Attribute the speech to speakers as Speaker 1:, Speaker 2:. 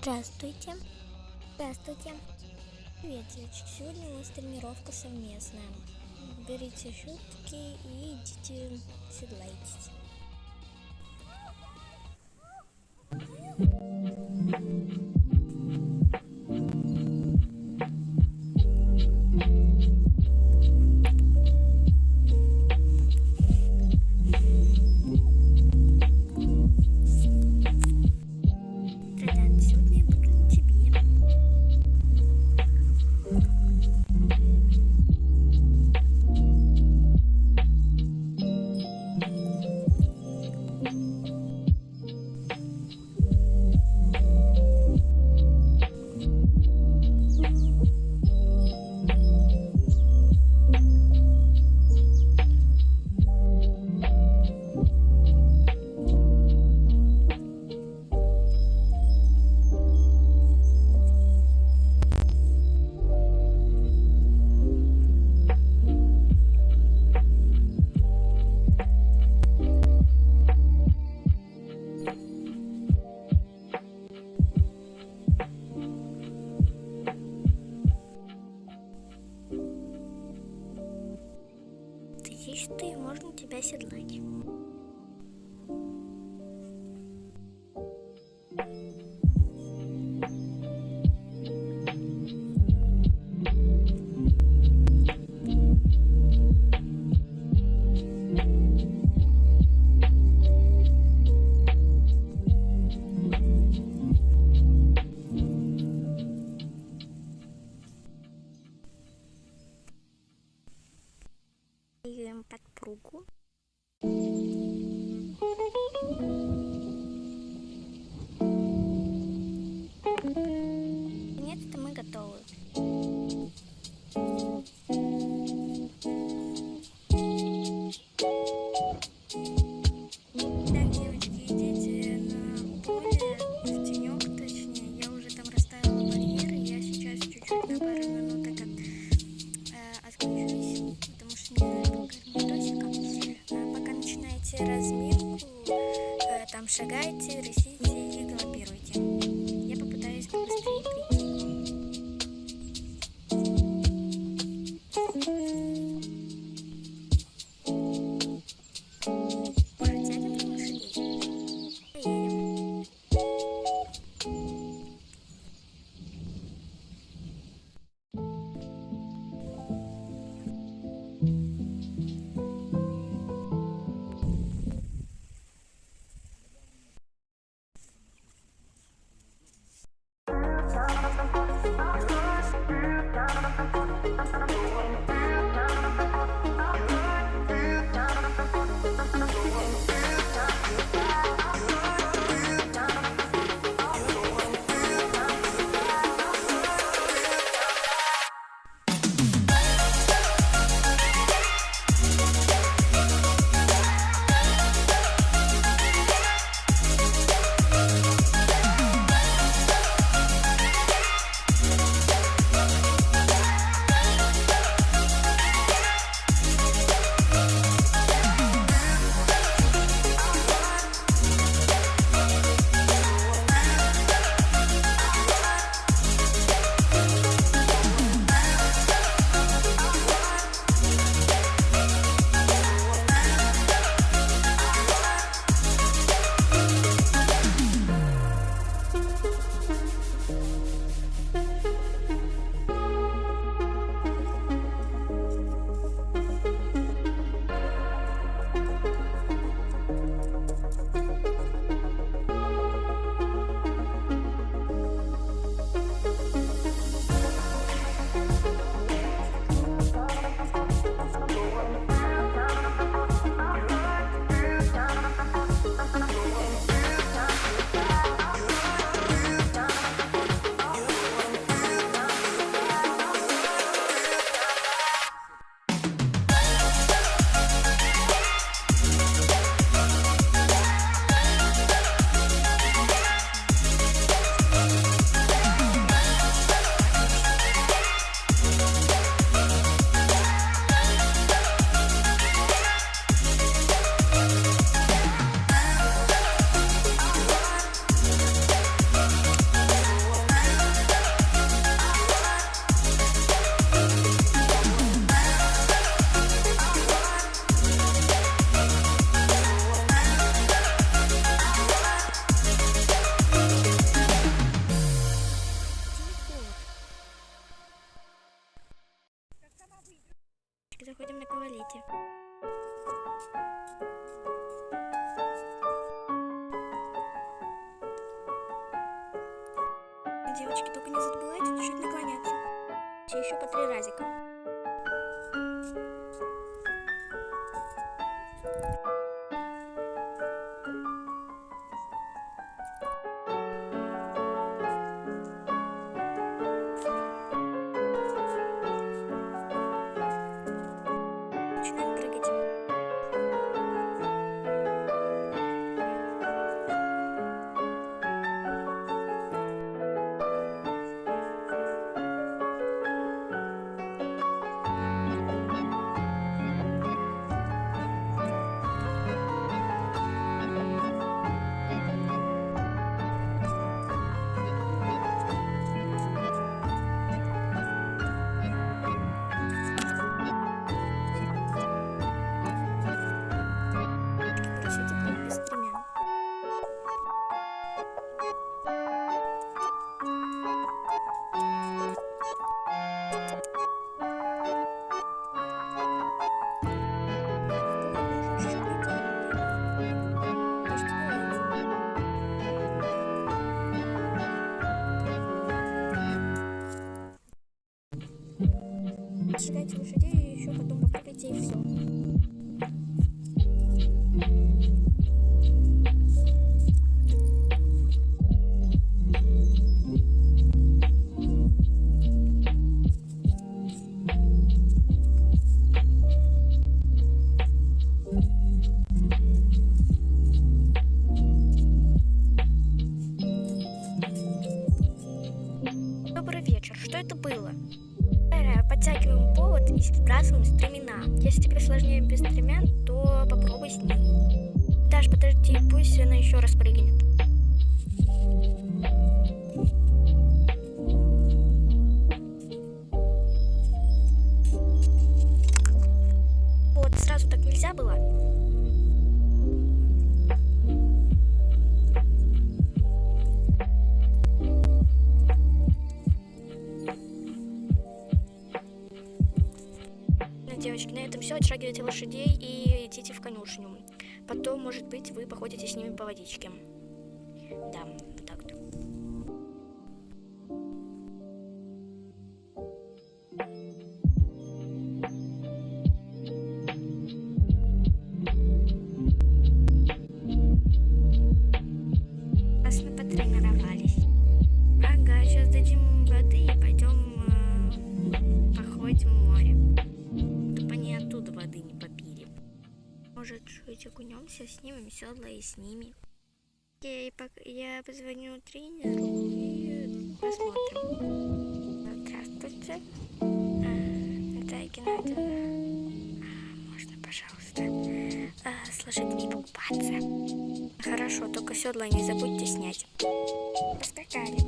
Speaker 1: Здравствуйте. Здравствуйте. Привет, девочки. Сегодня у нас тренировка совместная. Берите шутки и идите седлайтесь. Братан, сегодня я буду на тебе. Сидишь ты, можно тебя седлать. Даем подпругу. Наконец-то мы готовы. Так, девочки, идите на поле, в тенек, точнее. Я уже там расставила барьеры. Я сейчас чуть-чуть на пару минуток отключусь, потому что мне надо видосика. Пока начинаете разминку, там шагайте, рысите и галопируйте. Я попытаюсь побыстрее прийти. Может, сядем на лошадей? Поедем. девочки, только не забывайте чуть наклоняться. Еще по 3 разика. Начинаем прыгать. Парашютик с 3. Считайте лошадей и еще потом попрыгайте, и все. Добрый вечер. Что это было? Подтягиваем повод и сбрасываем стремена. Если тебе сложнее без стремян, то попробуй с ним. Даш, подожди, пусть она еще раз прыгнет. Вот, сразу так нельзя было. Девочки, на этом все. Отшагивайте лошадей и идите в конюшню. Потом, может быть, вы походите с ними по водичке. Да, вот так-то. Классно потренировались. Ага, сейчас дадим воды и пойдем походим в море. Оттуда воды не попили. Может, чуть окунемся, снимем седла и с ними. Я позвоню тренеру и посмотрим. Здравствуйте. Наталья Геннадьевна. Можно, пожалуйста, с лошадьми покупаться? Хорошо, только седла не забудьте снять. Поскакали.